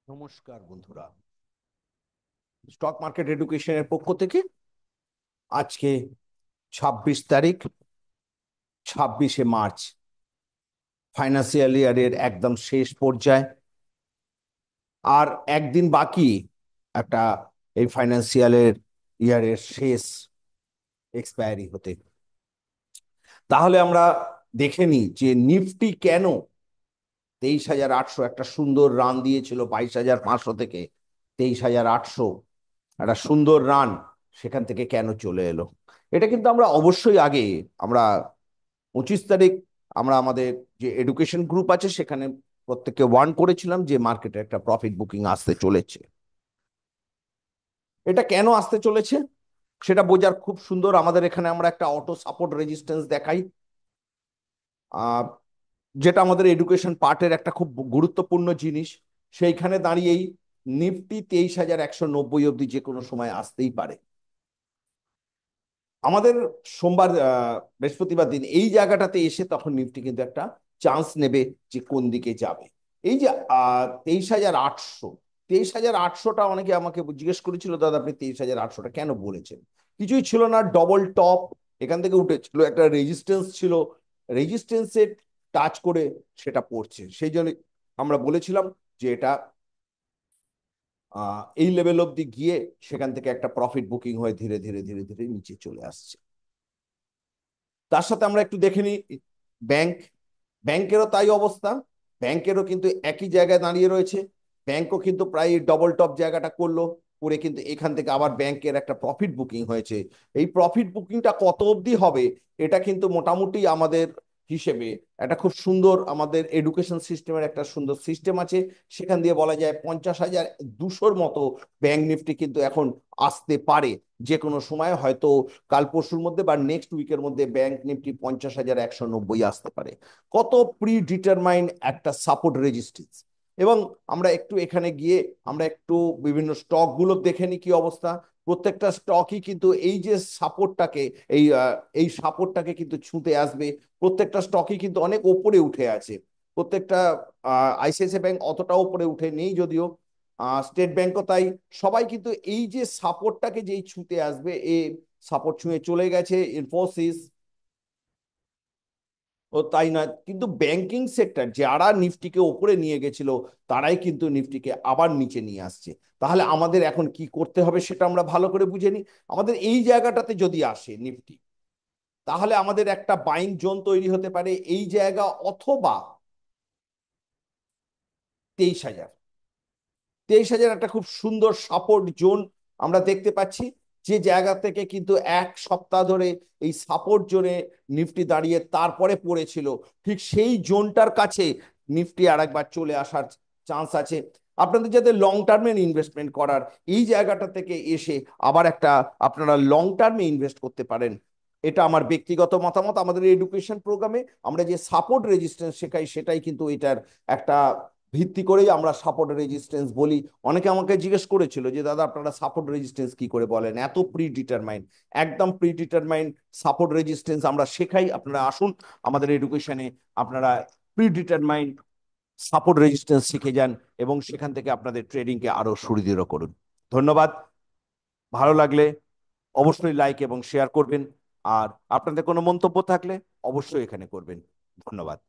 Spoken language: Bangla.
নমস্কার বন্ধুরা, স্টক মার্কেট এডুকেশনের পক্ষ থেকে আজকে 26 তারিখ, 26শে মার্চ, ফাইন্যান্সিয়াল ইয়ারের একদম শেষ পর্যায়ে। আর একদিন বাকি একটা এই ফাইন্যান্সিয়ালের ইয়ারের শেষ এক্সপায়ারি হতে। তাহলে আমরা দেখে নিই যে নিফটি কেন 23,800 একটা সুন্দর রান দিয়েছিল, 22,500 থেকে 23,800 একটা সুন্দর রান, সেখান থেকে কেন চলে এলো। এটা কিন্তু আমরা অবশ্যই আগে আমরা 25 তারিখ আমরা আমাদের যে এডুকেশন গ্রুপ আছে সেখানে প্রত্যেককে ওয়ার্ন করেছিলাম যে মার্কেটে একটা প্রফিট বুকিং আসতে চলেছে। এটা কেন আসতে চলেছে সেটা বোঝার খুব সুন্দর, আমাদের এখানে আমরা একটা অটো সাপোর্ট রেজিস্ট্যান্স দেখাই, আহ যেটা আমাদের এডুকেশন পার্টের একটা খুব গুরুত্বপূর্ণ জিনিস। সেইখানে দাঁড়িয়েই নিফটি 23,190 অব্দি যে কোনো সময় আসতেই পারে। আমাদের সোমবার বৃহস্পতিবার দিন এই জায়গাটাতে এসে তখন নিফটি কিন্তু একটা চান্স নেবে যে কোন দিকে যাবে। এই যে 23,800, 23,800টা অনেকে আমাকে জিজ্ঞেস করেছিল, দাদা আপনি 23,800টা কেন বলেছেন? কিছুই ছিল না, ডবল টপ এখান থেকে উঠেছিল, একটা রেজিস্ট্যান্স ছিল, রেজিস্ট্যান্সের টাচ করে সেটা পড়ছে। সেই জন্য আমরা বলেছিলাম যে এটা এই লেভেল অব্দি গিয়ে সেখান থেকে একটা প্রফিট বুকিং হয়ে ধীরে ধীরে ধীরে ধীরে নিচে চলে আসছে। তার সাথে আমরা একটু দেখে নিই ব্যাংক, ব্যাংকেরও তাই অবস্থা। ব্যাংকেরও কিন্তু একই জায়গায় দাঁড়িয়ে রয়েছে, ব্যাংকও কিন্তু প্রায় ডবল টপ জায়গাটা করলো, করে কিন্তু এখান থেকে আবার ব্যাংকের একটা প্রফিট বুকিং হয়েছে। এই প্রফিট বুকিংটা কত অবধি হবে এটা কিন্তু মোটামুটি আমাদের হিসেবে একটা খুব সুন্দর, আমাদের এডুকেশন সিস্টেমের একটা সুন্দর সিস্টেম আছে, সেখান দিয়ে বলা যায় 50,200-র মতো ব্যাংক নিফটি কিন্তু এখন আসতে পারে যে কোনো সময়, হয়তো কাল পরশুর মধ্যে বা নেক্সট উইকের মধ্যে ব্যাংক নিফটি 50,190 আসতে পারে। কত প্রি ডিটারমাইন্ড একটা সাপোর্ট রেজিস্ট্যান্স। এবং আমরা একটু এখানে গিয়ে আমরা একটু বিভিন্ন স্টক গুলো দেখে নিই কি অবস্থা। প্রত্যেকটা স্টকই কিন্তু এই যে সাপোর্টটাকে, এই সাপোর্টটাকে কিন্তু ছুঁতে আসবে। প্রত্যেকটা স্টকই কিন্তু অনেক ওপরে উঠে আছে। প্রত্যেকটা আইসিআইসিআই ব্যাংক অতটা উপরে উঠে নেই যদিও, স্টেট ব্যাংকও তাই। সবাই কিন্তু এই যে সাপোর্টটাকে যেই ছুঁতে আসবে, এ সাপোর্ট ছুঁয়ে চলে গেছে ইনফোসিস। ও তাই না, কিন্তু ব্যাংকিং সেক্টর যারা নিফটিকে ওপরে নিয়ে গেছিল তারাই কিন্তু নিফটিকে আবার নিচে নিয়ে আসছে। তাহলে আমাদের এখন কি করতে হবে সেটা আমরা ভালো করে বুঝে নিই। আমাদের এই জায়গাটাতে যদি আসে নিফটি, তাহলে আমাদের একটা বাইং জোন তৈরি হতে পারে এই জায়গা, অথবা 23,000। 23,000 একটা খুব সুন্দর সাপোর্ট জোন আমরা দেখতে পাচ্ছি, যে জায়গা থেকে কিন্তু এক সপ্তাহ ধরে এই সাপোর্ট জোনে নিফটি দাঁড়িয়ে তারপরে পড়েছিল। ঠিক সেই জোনটার কাছে নিফটি আরেকবার চলে আসার চান্স আছে। আপনাদের যাদের লং টার্মে ইনভেস্টমেন্ট করার, এই জায়গাটা থেকে এসে আবার একটা আপনারা লং টার্মে ইনভেস্ট করতে পারেন। এটা আমার ব্যক্তিগত মতামত। আমাদের এডুকেশন প্রোগ্রামে আমরা যে সাপোর্ট রেজিস্ট্যান্স শেখাই সেটাই কিন্তু এটার একটা ভিত্তি করেই আমরা সাপোর্ট রেজিস্ট্যান্স বলি। অনেকে আমাকে জিজ্ঞেস করেছিল যে দাদা আপনারা সাপোর্ট রেজিস্ট্যান্স কি করে বলেন, এত প্রি ডিটারমাইন্ড। একদম প্রি ডিটারমাইন্ড সাপোর্ট রেজিস্ট্যান্স আমরা শেখাই, আপনারা আসুন আমাদের এডুকেশনে, আপনারা প্রি ডিটারমাইন্ড সাপোর্ট রেজিস্ট্যান্স শিখে যান এবং সেখান থেকে আপনাদের ট্রেডিংকে আরো সুদৃঢ় করুন। ধন্যবাদ। ভালো লাগলে অবশ্যই লাইক এবং শেয়ার করবেন, আর আপনাদের কোনো মন্তব্য থাকলে অবশ্যই এখানে করবেন। ধন্যবাদ।